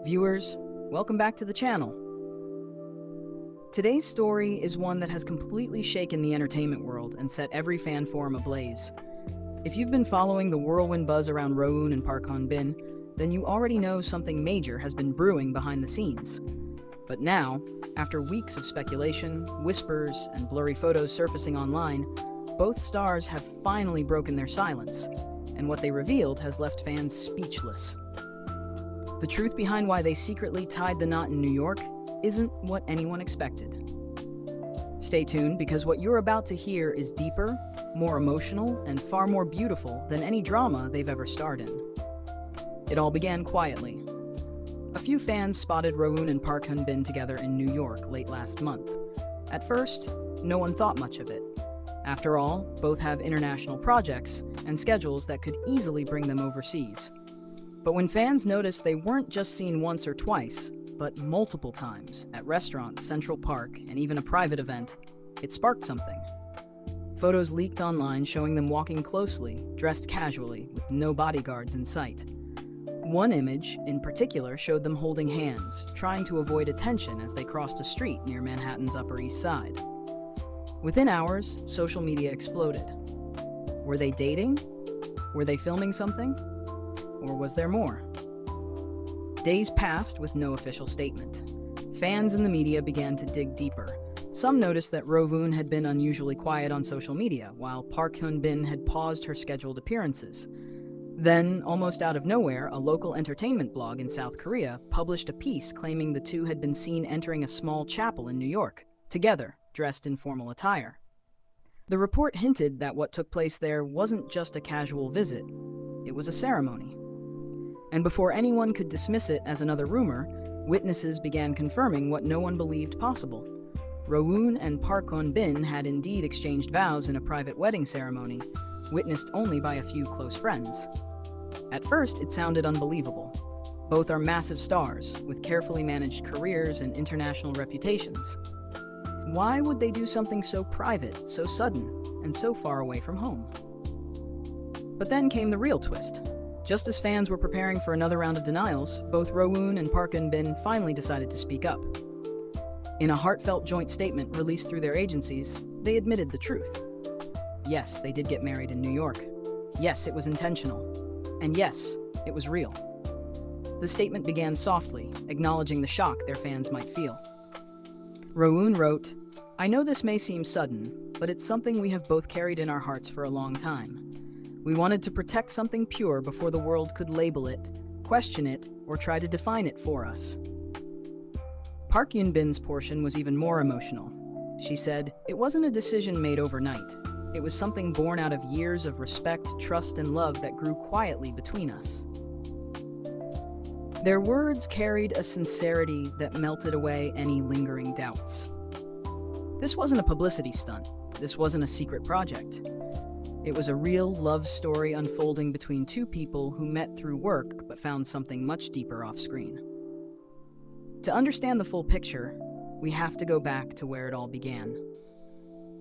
Viewers, welcome back to the channel. Today's story is one that has completely shaken the entertainment world and set every fan forum ablaze. If you've been following the whirlwind buzz around Rowoon and Park Eun, then you already know something major has been brewing behind the scenes. But now, after weeks of speculation, whispers, and blurry photos surfacing online, both stars have finally broken their silence, and what they revealed has left fans speechless. The truth behind why they secretly tied the knot in New York isn't what anyone expected. Stay tuned, because what you're about to hear is deeper, more emotional, and far more beautiful than any drama they've ever starred in. It all began quietly. A few fans spotted Rowoon and Park Eun together in New York late last month. At first, no one thought much of it. After all, both have international projects and schedules that could easily bring them overseas. But when fans noticed they weren't just seen once or twice, but multiple times at restaurants, Central Park, and even a private event, it sparked something. Photos leaked online showing them walking closely, dressed casually, with no bodyguards in sight. One image, in particular, showed them holding hands, trying to avoid attention as they crossed a street near Manhattan's Upper East Side. Within hours, social media exploded. Were they dating? Were they filming something? Or was there more? Days passed with no official statement. Fans and the media began to dig deeper. Some noticed that Rowoon had been unusually quiet on social media, while Park Eun had paused her scheduled appearances. Then, almost out of nowhere, a local entertainment blog in South Korea published a piece claiming the two had been seen entering a small chapel in New York, together, dressed in formal attire. The report hinted that what took place there wasn't just a casual visit, it was a ceremony. And before anyone could dismiss it as another rumor, witnesses began confirming what no one believed possible. Rowoon and Park Eun had indeed exchanged vows in a private wedding ceremony, witnessed only by a few close friends. At first, it sounded unbelievable. Both are massive stars, with carefully managed careers and international reputations. Why would they do something so private, so sudden, and so far away from home? But then came the real twist. Just as fans were preparing for another round of denials, both Rowoon and Park Eun finally decided to speak up. In a heartfelt joint statement released through their agencies, they admitted the truth. Yes, they did get married in New York. Yes, it was intentional. And yes, it was real. The statement began softly, acknowledging the shock their fans might feel. Rowoon wrote, "I know this may seem sudden, but it's something we have both carried in our hearts for a long time. We wanted to protect something pure before the world could label it, question it, or try to define it for us." Park Eun portion was even more emotional. She said, "It wasn't a decision made overnight. It was something born out of years of respect, trust, and love that grew quietly between us." Their words carried a sincerity that melted away any lingering doubts. This wasn't a publicity stunt. This wasn't a secret project. It was a real love story unfolding between two people who met through work but found something much deeper off-screen. To understand the full picture, we have to go back to where it all began.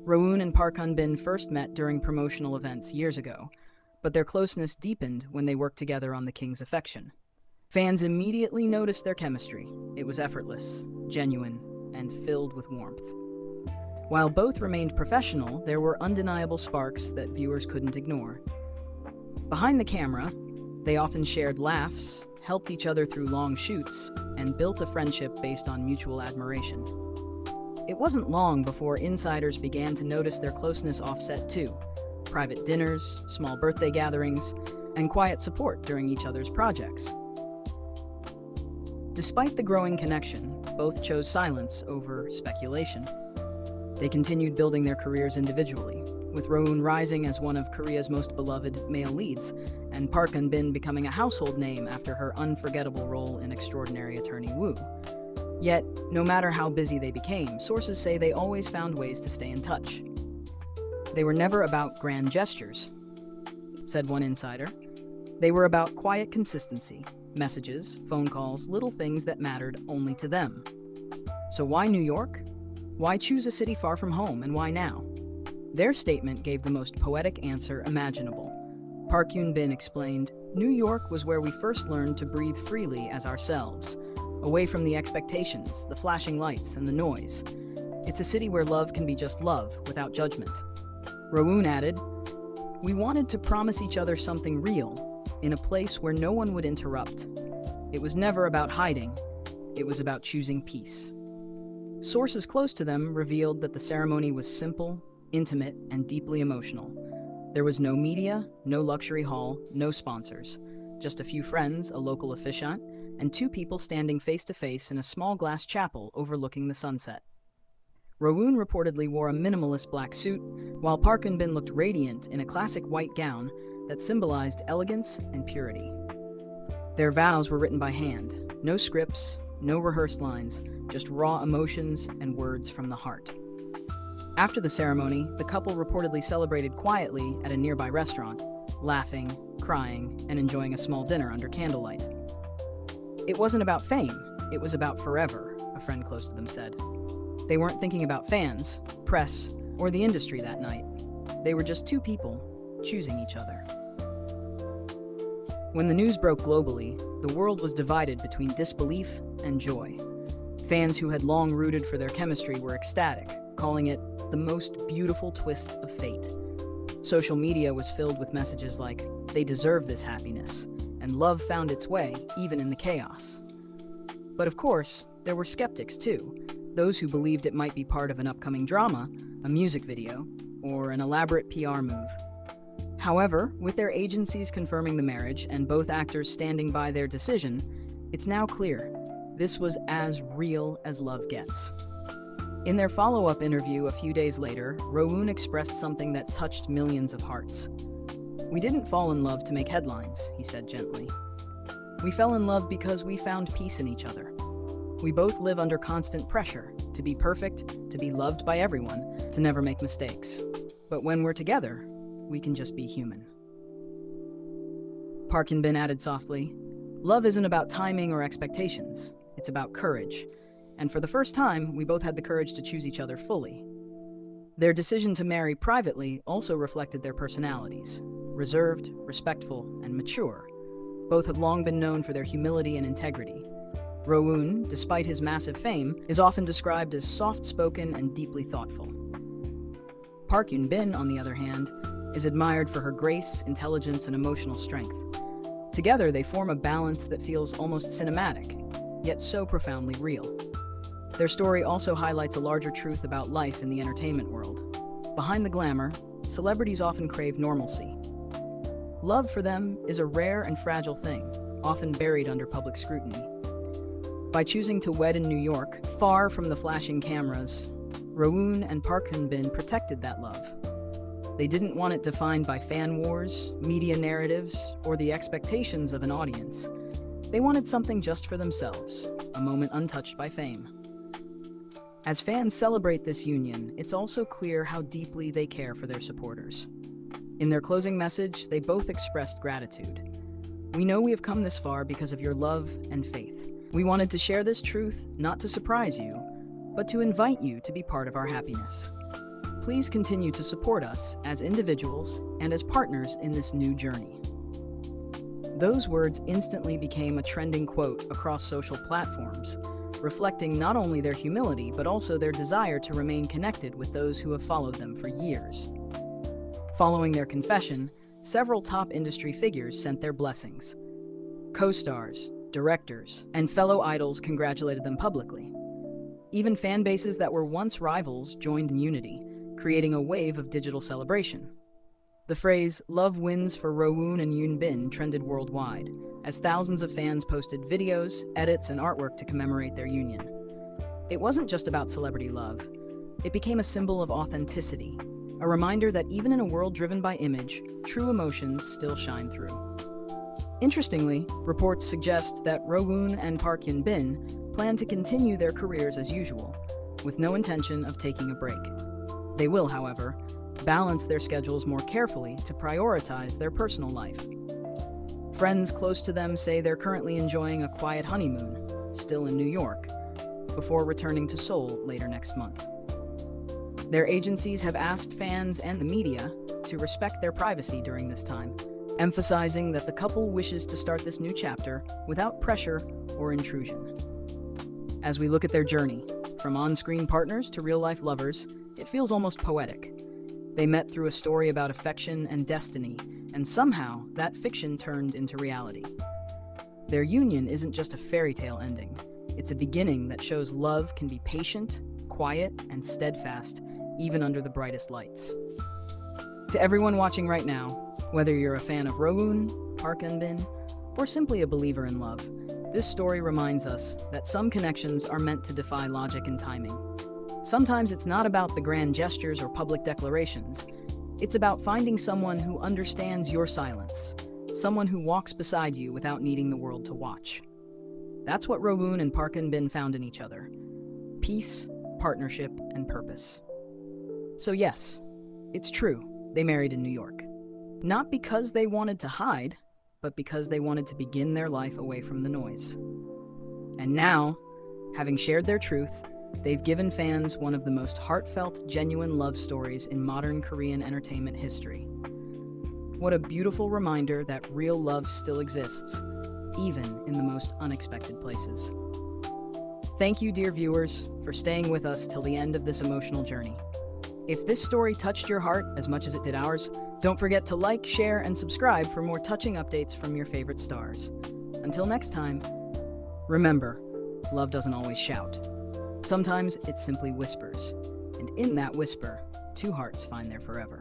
Rowoon and Park Eun first met during promotional events years ago, but their closeness deepened when they worked together on The King's Affection. Fans immediately noticed their chemistry. It was effortless, genuine, and filled with warmth. While both remained professional, there were undeniable sparks that viewers couldn't ignore. Behind the camera, they often shared laughs, helped each other through long shoots, and built a friendship based on mutual admiration. It wasn't long before insiders began to notice their closeness offset too. Private dinners, small birthday gatherings, and quiet support during each other's projects. Despite the growing connection, both chose silence over speculation. They continued building their careers individually, with Rowoon rising as one of Korea's most beloved male leads, and Park Eun becoming a household name after her unforgettable role in Extraordinary Attorney Woo. Yet, no matter how busy they became, sources say they always found ways to stay in touch. They were never about grand gestures, said one insider. They were about quiet consistency, messages, phone calls, little things that mattered only to them. So why New York? Why choose a city far from home, and why now? Their statement gave the most poetic answer imaginable. Park Eun explained, New York was where we first learned to breathe freely as ourselves, away from the expectations, the flashing lights, and the noise. It's a city where love can be just love, without judgment. Rowoon added, "We wanted to promise each other something real, in a place where no one would interrupt. It was never about hiding, it was about choosing peace." Sources close to them revealed that the ceremony was simple, intimate, and deeply emotional. There was no media, no luxury hall, no sponsors. Just a few friends, a local officiant, and two people standing face to face in a small glass chapel overlooking the sunset. Rowoon reportedly wore a minimalist black suit, while Park Eun looked radiant in a classic white gown that symbolized elegance and purity. Their vows were written by hand. No scripts, no rehearsed lines, just raw emotions and words from the heart. After the ceremony, the couple reportedly celebrated quietly at a nearby restaurant, laughing, crying, and enjoying a small dinner under candlelight. "It wasn't about fame, it was about forever," a friend close to them said. They weren't thinking about fans, press, or the industry that night. They were just two people choosing each other. When the news broke globally, the world was divided between disbelief and joy. Fans who had long rooted for their chemistry were ecstatic, calling it the most beautiful twist of fate. Social media was filled with messages like, "They deserve this happiness," and love found its way even in the chaos. But of course, there were skeptics too, those who believed it might be part of an upcoming drama, a music video, or an elaborate PR move. However, with their agencies confirming the marriage and both actors standing by their decision, it's now clear this was as real as love gets. In their follow-up interview a few days later, Rowoon expressed something that touched millions of hearts. "We didn't fall in love to make headlines," he said gently. "We fell in love because we found peace in each other. We both live under constant pressure, to be perfect, to be loved by everyone, to never make mistakes. But when we're together, we can just be human." Park Eun added softly, "Love isn't about timing or expectations, it's about courage. And for the first time, we both had the courage to choose each other fully." Their decision to marry privately also reflected their personalities, reserved, respectful, and mature. Both have long been known for their humility and integrity. Rowoon, despite his massive fame, is often described as soft-spoken and deeply thoughtful. Park Eun, on the other hand, is admired for her grace, intelligence, and emotional strength. Together, they form a balance that feels almost cinematic, yet so profoundly real. Their story also highlights a larger truth about life in the entertainment world. Behind the glamour, celebrities often crave normalcy. Love for them is a rare and fragile thing, often buried under public scrutiny. By choosing to wed in New York, far from the flashing cameras, Rowoon and Park Eun protected that love. They didn't want it defined by fan wars, media narratives, or the expectations of an audience. They wanted something just for themselves, a moment untouched by fame. As fans celebrate this union, it's also clear how deeply they care for their supporters. In their closing message, they both expressed gratitude. "We know we have come this far because of your love and faith. We wanted to share this truth, not to surprise you, but to invite you to be part of our happiness. Please continue to support us as individuals and as partners in this new journey." Those words instantly became a trending quote across social platforms, reflecting not only their humility but also their desire to remain connected with those who have followed them for years. Following their confession, several top industry figures sent their blessings. Co-stars, directors, and fellow idols congratulated them publicly. Even fan bases that were once rivals joined in unity, creating a wave of digital celebration. The phrase "Love wins for Rowoon and Eun trended worldwide, as thousands of fans posted videos, edits, and artwork to commemorate their union. It wasn't just about celebrity love. It became a symbol of authenticity, a reminder that even in a world driven by image, true emotions still shine through. Interestingly, reports suggest that Rowoon and Park Eun plan to continue their careers as usual, with no intention of taking a break. They will, however, balance their schedules more carefully to prioritize their personal life. Friends close to them say they're currently enjoying a quiet honeymoon, still in New York, before returning to Seoul later next month. Their agencies have asked fans and the media to respect their privacy during this time, emphasizing that the couple wishes to start this new chapter without pressure or intrusion. As we look at their journey, from on-screen partners to real-life lovers, it feels almost poetic. They met through a story about affection and destiny, and somehow that fiction turned into reality. Their union isn't just a fairy tale ending. It's a beginning that shows love can be patient, quiet, and steadfast, even under the brightest lights. To everyone watching right now, whether you're a fan of Rowoon, Park Eun, or simply a believer in love, this story reminds us that some connections are meant to defy logic and timing. Sometimes it's not about the grand gestures or public declarations. It's about finding someone who understands your silence, someone who walks beside you without needing the world to watch. That's what Rowoon and Park Eun found in each other: peace, partnership, and purpose. So yes, it's true, they married in New York. Not because they wanted to hide, but because they wanted to begin their life away from the noise. And now, having shared their truth, they've given fans one of the most heartfelt, genuine love stories in modern Korean entertainment history. What a beautiful reminder that real love still exists, even in the most unexpected places. Thank you, dear viewers, for staying with us till the end of this emotional journey. If this story touched your heart as much as it did ours, don't forget to like, share, and subscribe for more touching updates from your favorite stars. Until next time, remember, love doesn't always shout. Sometimes it simply whispers, and in that whisper, two hearts find their forever.